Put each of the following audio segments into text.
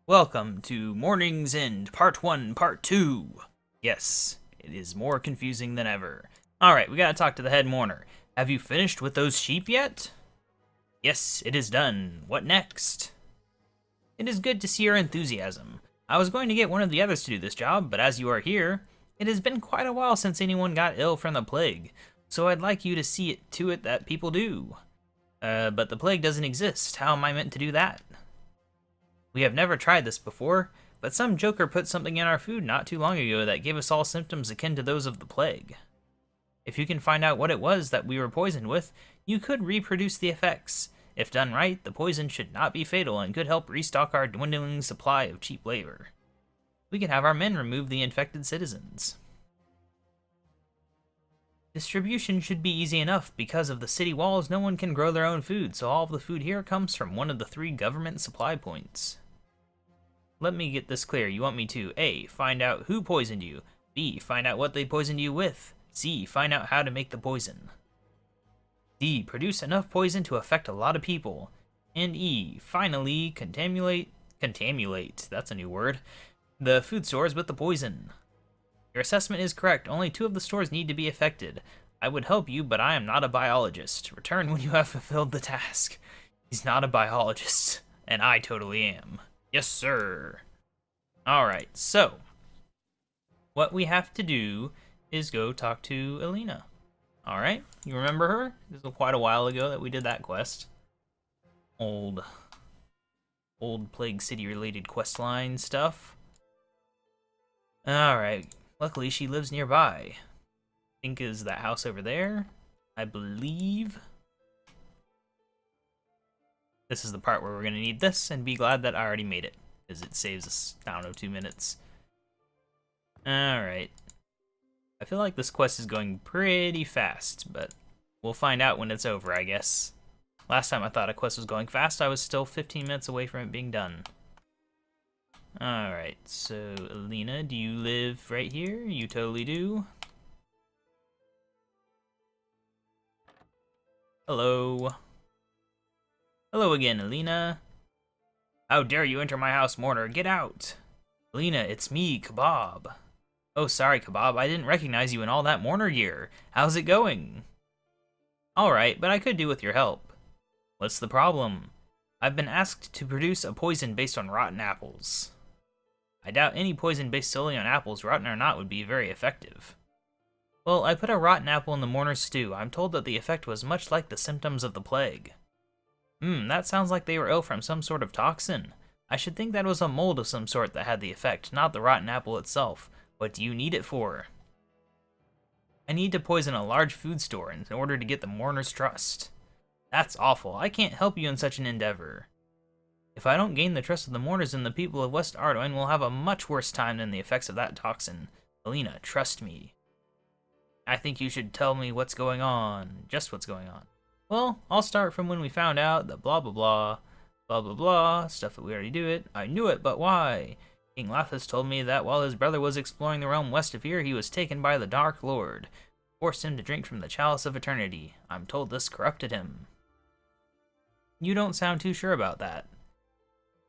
Welcome to Mourning's End, Part 1, Part 2. Yes, it is more confusing than ever. Alright, we gotta talk to the head mourner. Have you finished with those sheep yet? Yes, it is done. What next? It is good to see your enthusiasm. I was going to get one of the others to do this job, but as you are here, it has been quite a while since anyone got ill from the plague, so I'd like you to see it to it that people do. But the plague doesn't exist. How am I meant to do that? We have never tried this before, but some joker put something in our food not too long ago that gave us all symptoms akin to those of the plague. If you can find out what it was that we were poisoned with, you could reproduce the effects. If done right, the poison should not be fatal and could help restock our dwindling supply of cheap labor. We can have our men remove the infected citizens. Distribution should be easy enough. Because of the city walls, no one can grow their own food, so all of the food here comes from one of the 3 government supply points. Let me get this clear. You want me to A. Find out who poisoned you, B. Find out what they poisoned you with, C. Find out how to make the poison, D. Produce enough poison to affect a lot of people, and E. Finally, contaminate, that's a new word, the food stores with the poison. Your assessment is correct. Only 2 of the stores need to be affected. I would help you, but I am not a biologist. Return when you have fulfilled the task. He's not a biologist, and I totally am. Yes, sir. Alright, so what we have to do is go talk to Elena. Alright, you remember her? This was quite a while ago that we did that quest. Old Plague City related questline stuff. Alright. Luckily, she lives nearby. I think is that house over there, I believe. This is the part where we're going to need this, and be glad that I already made it, because it saves us, I don't know, 2 minutes. Alright. I feel like this quest is going pretty fast, but we'll find out when it's over, I guess. Last time I thought a quest was going fast, I was still 15 minutes away from it being done. Alright, so Elena, do you live right here? You totally do. Hello. Hello again, Elena. How dare you enter my house, mourner? Get out! Elena, it's me, KaBob. Oh, sorry, KaBob. I didn't recognize you in all that mourner gear. How's it going? Alright, but I could do with your help. What's the problem? I've been asked to produce a poison based on rotten apples. I doubt any poison based solely on apples, rotten or not, would be very effective. Well, I put a rotten apple in the mourner's stew. I'm told that the effect was much like the symptoms of the plague. That sounds like they were ill from some sort of toxin. I should think that was a mold of some sort that had the effect, not the rotten apple itself. What do you need it for? I need to poison a large food store in order to get the mourner's trust. That's awful. I can't help you in such an endeavor. If I don't gain the trust of the mourners and the people of West Ardoin, we'll have a much worse time than the effects of that toxin. Elena, trust me. I think you should tell me what's going on. Just what's going on. Well, I'll start from when we found out the blah blah blah, blah blah blah, stuff that we already do it. I knew it, but why? King Lathas told me that while his brother was exploring the realm west of here, he was taken by the Dark Lord. Forced him to drink from the Chalice of Eternity. I'm told this corrupted him. You don't sound too sure about that.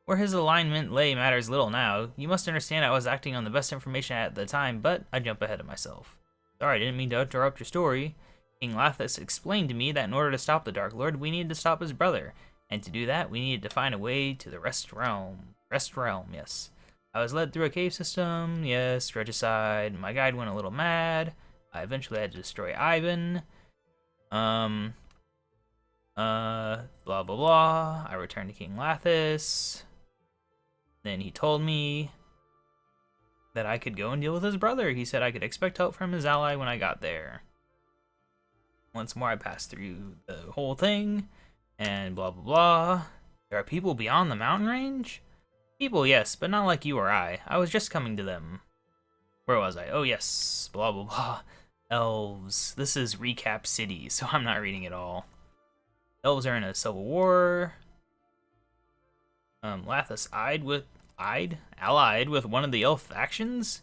Where his alignment lay matters little now. You must understand I was acting on the best information at the time, but I jump ahead of myself. Sorry, I didn't mean to interrupt your story. King Lathas explained to me that in order to stop the Dark Lord, we needed to stop his brother. And to do that, we needed to find a way to the Rest Realm. Rest Realm, yes. I was led through a cave system, yes, regicide. My guide went a little mad. I eventually had to destroy Ivan. Blah blah blah. I returned to King Lathas. Then he told me that I could go and deal with his brother. He said I could expect help from his ally when I got there. Once more, I passed through the whole thing, and blah blah blah. There are people beyond the mountain range? People, yes, but not like you or I. I was just coming to them. Where was I? Oh yes, blah blah blah. Elves. This is Recap City, so I'm not reading it all. Elves are in a civil war. Lathas allied with one of the elf factions?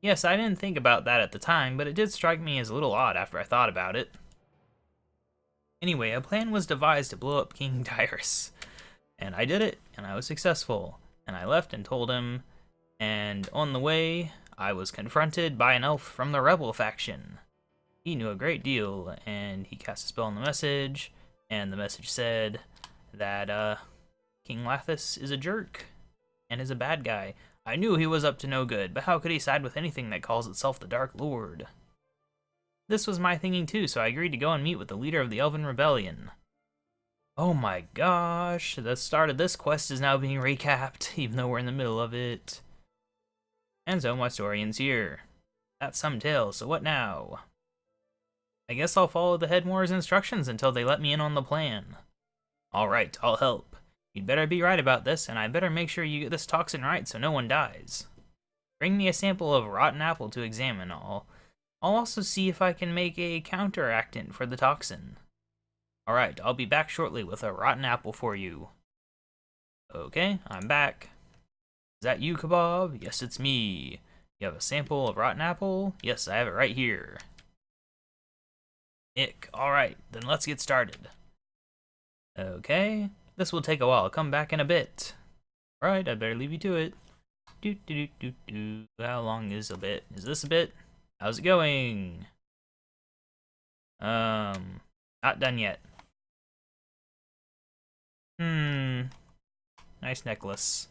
Yes, I didn't think about that at the time, but it did strike me as a little odd after I thought about it. Anyway, a plan was devised to blow up King Dyrus. And I did it, and I was successful. And I left and told him, and on the way, I was confronted by an elf from the rebel faction. He knew a great deal, and he cast a spell on the message, and the message said that, King Lathis is a jerk, and is a bad guy. I knew he was up to no good, but how could he side with anything that calls itself the Dark Lord? This was my thinking too, so I agreed to go and meet with the leader of the Elven Rebellion. Oh my gosh, the start of this quest is now being recapped, even though we're in the middle of it. And so my story ends here. That's some tale, so what now? I guess I'll follow the Headmore's instructions until they let me in on the plan. Alright, I'll help. You'd better be right about this, and I better make sure you get this toxin right so no one dies. Bring me a sample of rotten apple to examine. I'll also see if I can make a counteractant for the toxin. Alright, I'll be back shortly with a rotten apple for you. Okay, I'm back. Is that you, KaBob? Yes, it's me. You have a sample of rotten apple? Yes, I have it right here. Ick. Alright, then let's get started. Okay, this will take a while. I'll come back in a bit. Alright, I better leave you to it. How long is a bit? Is this a bit? How's it going? Not done yet. Nice necklace.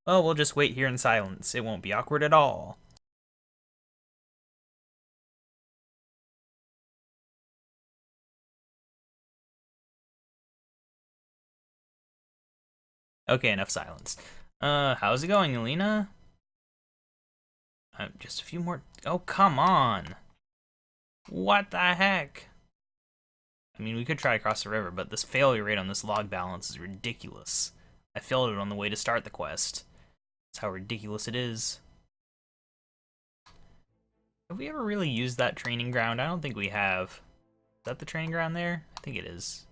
Well, we'll just wait here in silence. It won't be awkward at all. Okay, enough silence. How's it going, Alina? Just a few more. Oh, come on. What the heck? I mean, we could try across the river, but this failure rate on this log balance is ridiculous. I failed it on the way to start the quest. That's how ridiculous it is. Have we ever really used that training ground? I don't think we have. Is that the training ground there? I think it is.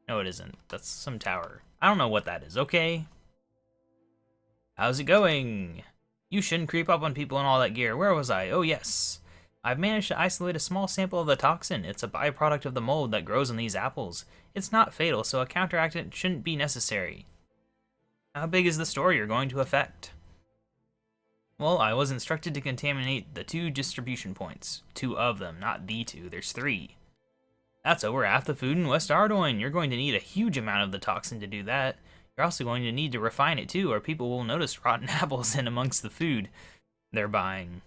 No, it isn't. That's some tower. I don't know what that is, okay? How's it going? You shouldn't creep up on people in all that gear. Where was I? Oh, yes. I've managed to isolate a small sample of the toxin. It's a byproduct of the mold that grows in these apples. It's not fatal, so a counteractant shouldn't be necessary. How big is the store you're going to affect? Well, I was instructed to contaminate the 2 distribution points. 2 of them, not the 2. There's 3. That's over half the food in West Ardoin. You're going to need a huge amount of the toxin to do that. You're also going to need to refine it too, or people will notice rotten apples in amongst the food they're buying.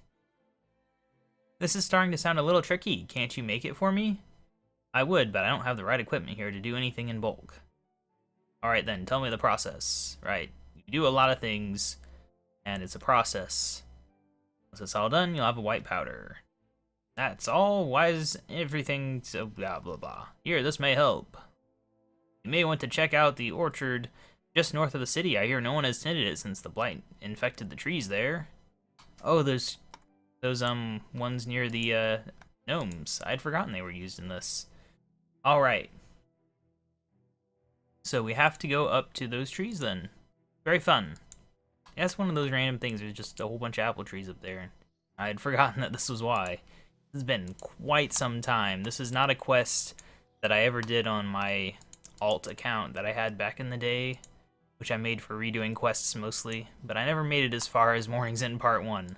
This is starting to sound a little tricky. Can't you make it for me? I would, but I don't have the right equipment here to do anything in bulk. Alright then, tell me the process. Right, you do a lot of things, and it's a process. Once it's all done, you'll have a white powder. That's all. Why is everything so blah blah blah? Here, this may help. You may want to check out the orchard just north of the city. I hear no one has tended it since the blight infected the trees there. Oh, there's those ones near the gnomes. I'd forgotten they were used in this. Alright. So we have to go up to those trees then. Very fun. That's one of those random things. There's just a whole bunch of apple trees up there. I had forgotten that this was why. This has been quite some time. This is not a quest that I ever did on my alt account that I had back in the day, which I made for redoing quests mostly, but I never made it as far as Mourning's End Part 1.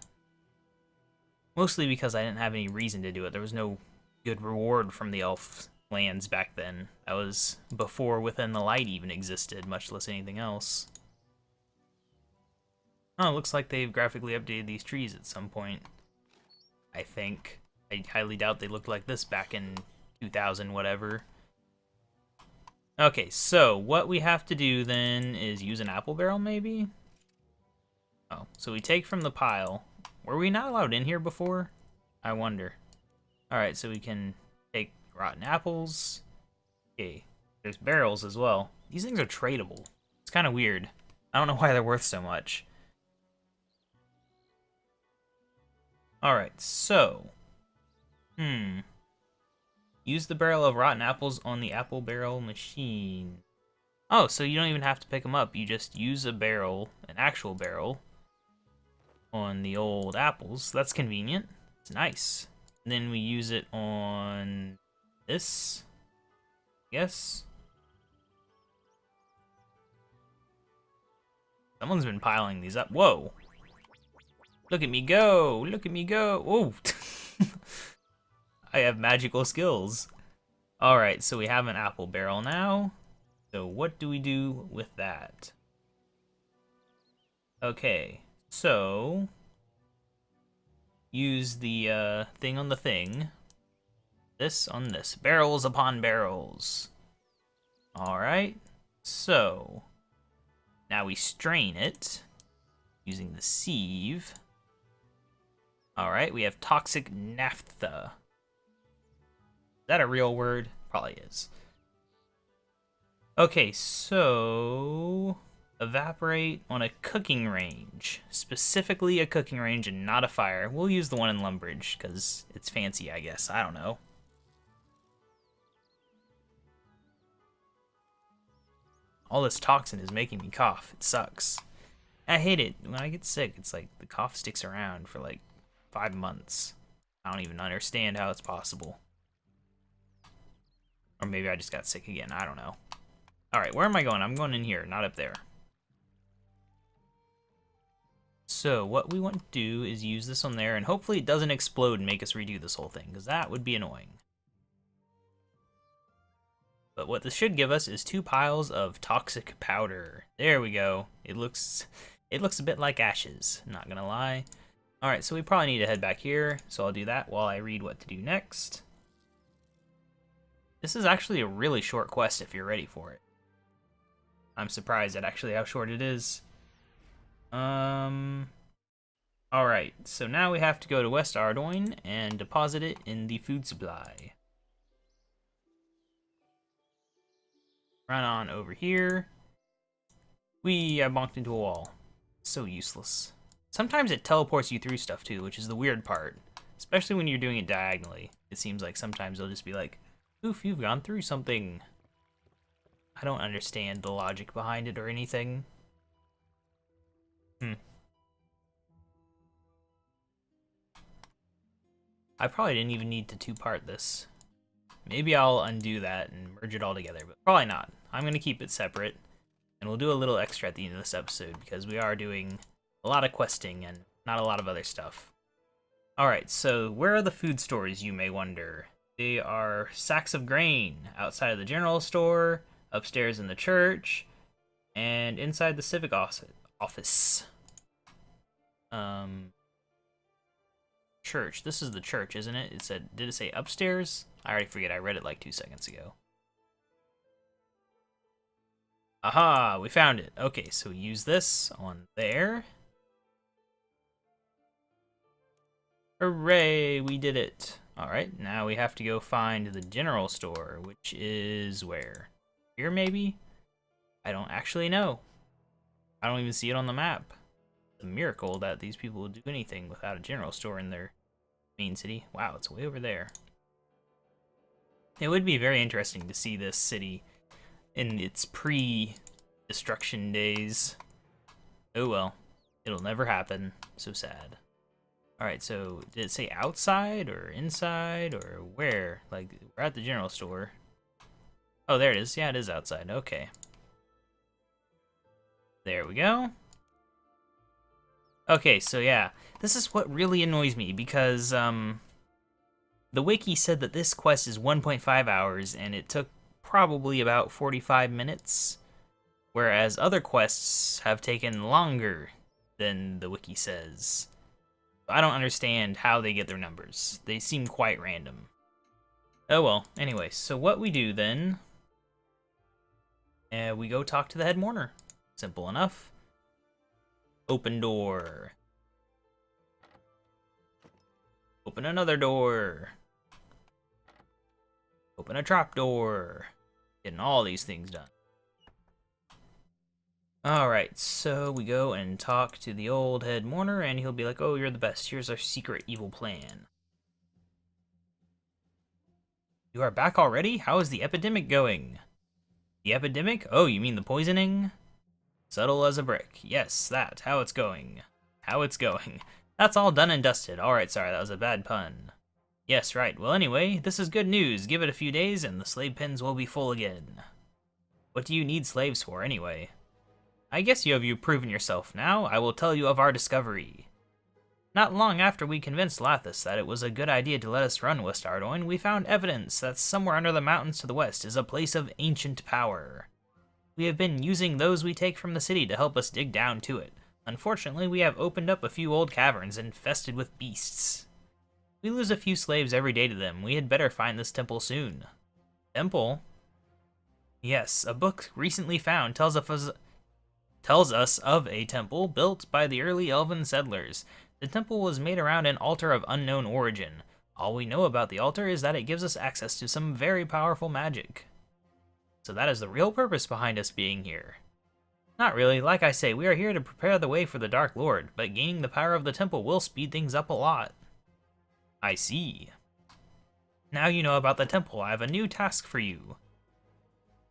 Mostly because I didn't have any reason to do it. There was no good reward from the elf lands back then. That was before Within the Light even existed, much less anything else. Oh, it looks like they've graphically updated these trees at some point. I think. I highly doubt they looked like this back in 2000 whatever. Okay, so what we have to do then is use an apple barrel maybe? Oh, so we take from the pile. Were we not allowed in here before? I wonder. Alright, so we can take rotten apples. Okay, there's barrels as well. These things are tradable. It's kind of weird. I don't know why they're worth so much. Alright, so. Use the barrel of rotten apples on the apple barrel machine. Oh, so you don't even have to pick them up. You just use a barrel, an actual barrel, on the old apples. That's convenient. It's nice. And then we use it on this. Yes. Someone's been piling these up. Whoa. Look at me go. Look at me go. Oh. I have magical skills. Alright, so we have an apple barrel now. So what do we do with that? Okay, so use the thing on the thing. This on this. Barrels upon barrels. Alright, so now we strain it using the sieve. Alright, we have toxic naphtha. Is that a real word? Probably is. Okay, so evaporate on a cooking range. Specifically a cooking range and not a fire. We'll use the one in Lumbridge because it's fancy, I guess. I don't know. All this toxin is making me cough. It sucks. I hate it. When I get sick, it's like the cough sticks around for like 5 months. I don't even understand how it's possible. Or maybe I just got sick again. I don't know. Alright, where am I going? I'm going in here, not up there. So what we want to do is use this on there, and hopefully it doesn't explode and make us redo this whole thing, because that would be annoying. But what this should give us is 2 piles of toxic powder. There we go. It looks a bit like ashes, not gonna lie. Alright, so we probably need to head back here, so I'll do that while I read what to do next. This is actually a really short quest if you're ready for it. I'm surprised at actually how short it is. Alright, so now we have to go to West Ardoyne and deposit it in the food supply. Run on over here. I bonked into a wall. So useless. Sometimes it teleports you through stuff too, which is the weird part. Especially when you're doing it diagonally. It seems like sometimes it'll just be like, oof, you've gone through something. I don't understand the logic behind it or anything. I probably didn't even need to 2-part this. Maybe I'll undo that and merge it all together, but probably not. I'm going to keep it separate, and we'll do a little extra at the end of this episode, because we are doing a lot of questing and not a lot of other stuff. Alright, so where are the food stores, you may wonder? They are sacks of grain outside of the general store, upstairs in the church, and inside the civic office. Church. This is the church, isn't it? It said, did it say upstairs? I already forget. I read it like 2 seconds ago. Aha, we found it. Okay, so use this on there. Hooray, we did it. Alright, now we have to go find the general store, which is where? Here, maybe? I don't actually know. I don't even see it on the map. It's a miracle that these people would do anything without a general store in their main city. Wow, it's way over there. It would be very interesting to see this city in its pre-destruction days. Oh well, it'll never happen. So sad. Alright, so did it say outside or inside or where? Like, we're at the general store. Oh, there it is. Yeah, it is outside. Okay. There we go. Okay, so yeah, this is what really annoys me because the wiki said that this quest is 1.5 hours and it took probably about 45 minutes, whereas other quests have taken longer than the wiki says. I don't understand how they get their numbers. They seem quite random. Oh well, anyway, so what we do then, we go talk to the head mourner. Simple enough. Open door. Open another door. Open a trap door. Getting all these things done. Alright, so we go and talk to the old head mourner, and he'll be like, oh, you're the best. Here's our secret evil plan. You are back already? How is the epidemic going? The epidemic? Oh, you mean the poisoning? Subtle as a brick. Yes, that. How it's going. How it's going. That's all done and dusted. Alright, sorry, that was a bad pun. Yes, right. Well, anyway, this is good news. Give it a few days and the slave pens will be full again. What do you need slaves for, anyway? I guess you've proven yourself. Now, I will tell you of our discovery. Not long after we convinced Lathis that it was a good idea to let us run West Ardoin, we found evidence that somewhere under the mountains to the west is a place of ancient power. We have been using those we take from the city to help us dig down to it. Unfortunately, we have opened up a few old caverns infested with beasts. We lose a few slaves every day to them. We had better find this temple soon. Temple? Yes, a book recently found tells us of a temple built by the early elven settlers. The temple was made around an altar of unknown origin. All we know about the altar is that it gives us access to some very powerful magic. So that is the real purpose behind us being here. Not really. Like I say, we are here to prepare the way for the Dark Lord, but gaining the power of the temple will speed things up a lot. I see. Now you know about the temple, I have a new task for you.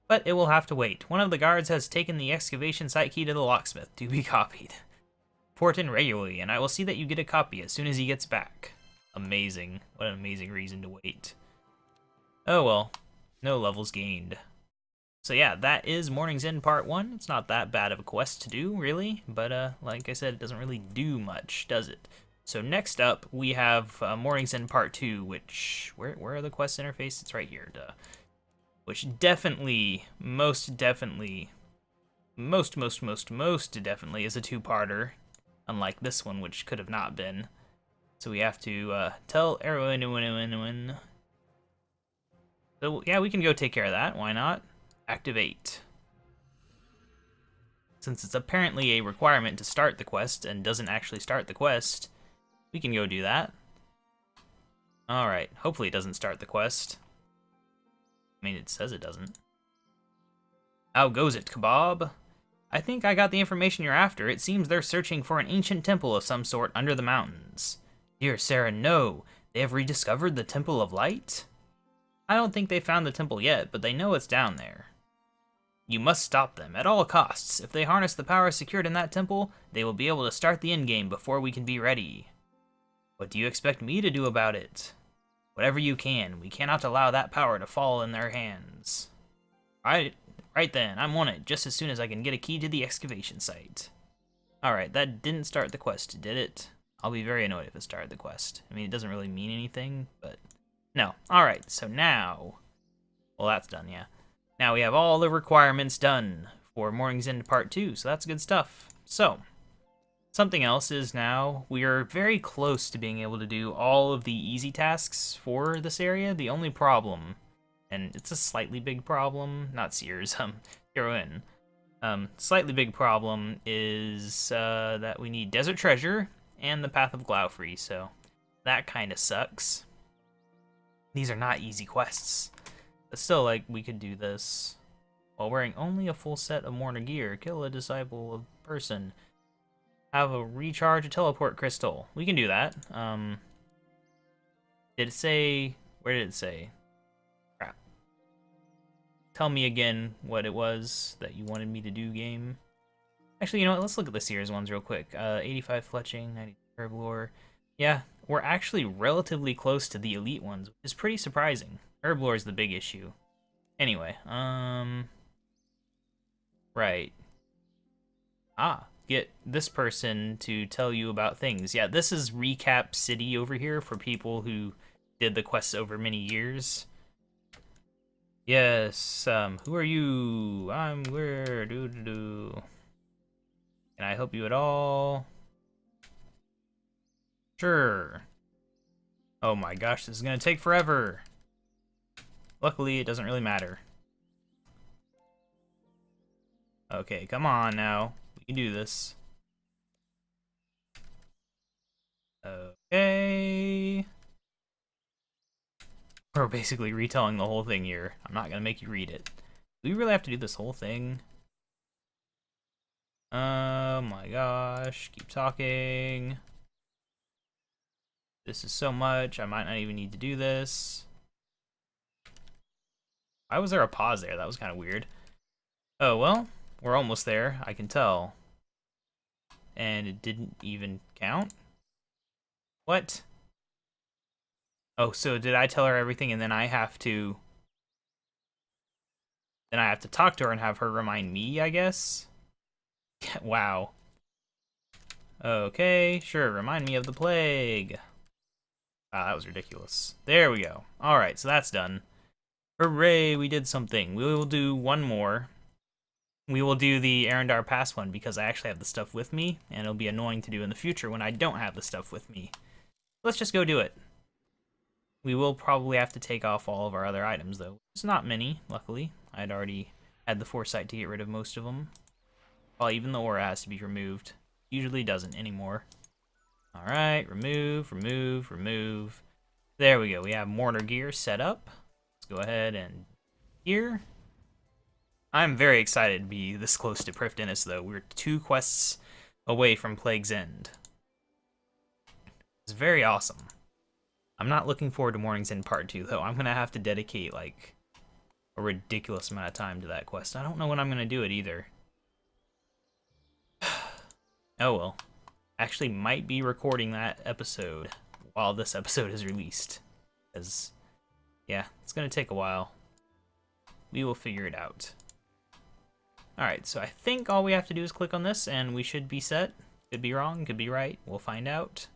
But it will have to wait. One of the guards has taken the excavation site key to the locksmith to be copied. Report in regularly, and I will see that you get a copy as soon as he gets back. Amazing. What an amazing reason to wait. Oh well. No levels gained. So yeah, that is Mourning's End Part 1. It's not that bad of a quest to do, really. But like I said, it doesn't really do much, does it? So next up, we have Mourning's End Part 2, which... Where are the quest interface? It's right here, duh. Which definitely, most definitely is a two-parter. Unlike this one, which could have not been. So we have to tell everyone. So yeah, we can go take care of that. Why not? Activate. Since it's apparently a requirement to start the quest and doesn't actually start the quest, we can go do that. Alright, hopefully it doesn't start the quest. I mean, it says it doesn't. How goes it, KaBob? I think I got the information you're after. It seems they're searching for an ancient temple of some sort under the mountains. Dear Sarah, no. They have rediscovered the Temple of Light? I don't think they found the temple yet, but they know it's down there. You must stop them, at all costs. If they harness the power secured in that temple, they will be able to start the endgame before we can be ready. What do you expect me to do about it? Whatever you can. We cannot allow that power to fall in their hands. Right then, I'm on it, just as soon as I can get a key to the excavation site. Alright, that didn't start the quest, did it? I'll be very annoyed if it started the quest. I mean, it doesn't really mean anything, but... No. Alright, so now... Well, that's done, yeah. Now we have all the requirements done for Mourning's End Part 2, so that's good stuff. So, something else is now we are very close to being able to do all of the easy tasks for this area. The only problem, and it's a slightly big problem, not Sears, Heroine. Slightly big problem is that we need Desert Treasure and the Path of Glaufrey, so that kind of sucks. These are not easy quests. But still, like, we could do this while wearing only a full set of Mourner gear. Kill a disciple of person. Have a recharge a teleport crystal. We can do that. Did it say... Where did it say? Crap. Tell me again what it was that you wanted me to do, game. Actually, you know what? Let's look at the Sears ones real quick. 85 fletching, 90 herblore. Yeah, we're actually relatively close to the elite ones, which is pretty surprising. Herblore is the big issue. Anyway, right. Get this person to tell you about things. Yeah, this is Recap City over here for people who did the quests over many years. Yes, who are you? I'm where? Can I help you at all? Sure. Oh my gosh, this is gonna take forever. Luckily, it doesn't really matter. Okay, come on now. We can do this. Okay. We're basically retelling the whole thing here. I'm not gonna make you read it. Do we really have to do this whole thing? Oh my gosh. Keep talking. This is so much. I might not even need to do this. Why was there a pause there? That was kind of weird. Oh, well, we're almost there. I can tell. And it didn't even count? What? Oh, so did I tell her everything and then I have to... Then I have to talk to her and have her remind me, I guess? Wow. Okay, sure, remind me of the plague. Ah, that was ridiculous. There we go. Alright, so that's done. Hooray, we did something. We will do one more. We will do the Arendar Pass one because I actually have the stuff with me, and it'll be annoying to do in the future when I don't have the stuff with me. Let's just go do it. We will probably have to take off all of our other items, though. It's not many, luckily. I'd already had the foresight to get rid of most of them. Well, even the aura has to be removed. Usually doesn't anymore. Alright, remove, remove, remove. There we go. We have Mourner gear set up. Let's go ahead and gear. I'm very excited to be this close to Prifddinas, though. We're 2 quests away from Plague's End. It's very awesome. I'm not looking forward to Mourning's End Part 2, though. I'm going to have to dedicate, like, a ridiculous amount of time to that quest. I don't know when I'm going to do it, either. Oh, well. I actually might be recording that episode while this episode is released. Because, yeah, it's going to take a while. We will figure it out. Alright, so I think all we have to do is click on this, and we should be set. Could be wrong, could be right. We'll find out.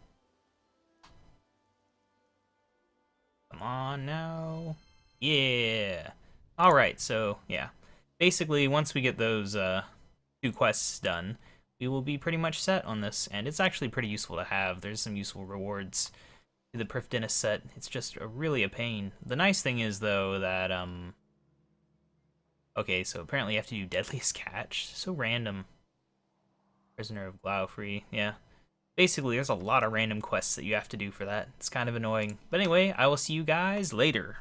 Come on now. Yeah. Alright, so, yeah. Basically, once we get those 2 quests done, we will be pretty much set on this, and it's actually pretty useful to have. There's some useful rewards to the Prifddinas set. It's just really a pain. The nice thing is, though, that, okay, so apparently you have to do Deadliest Catch. So random. Prisoner of Glaufrey, yeah. Basically, there's a lot of random quests that you have to do for that. It's kind of annoying. But anyway, I will see you guys later.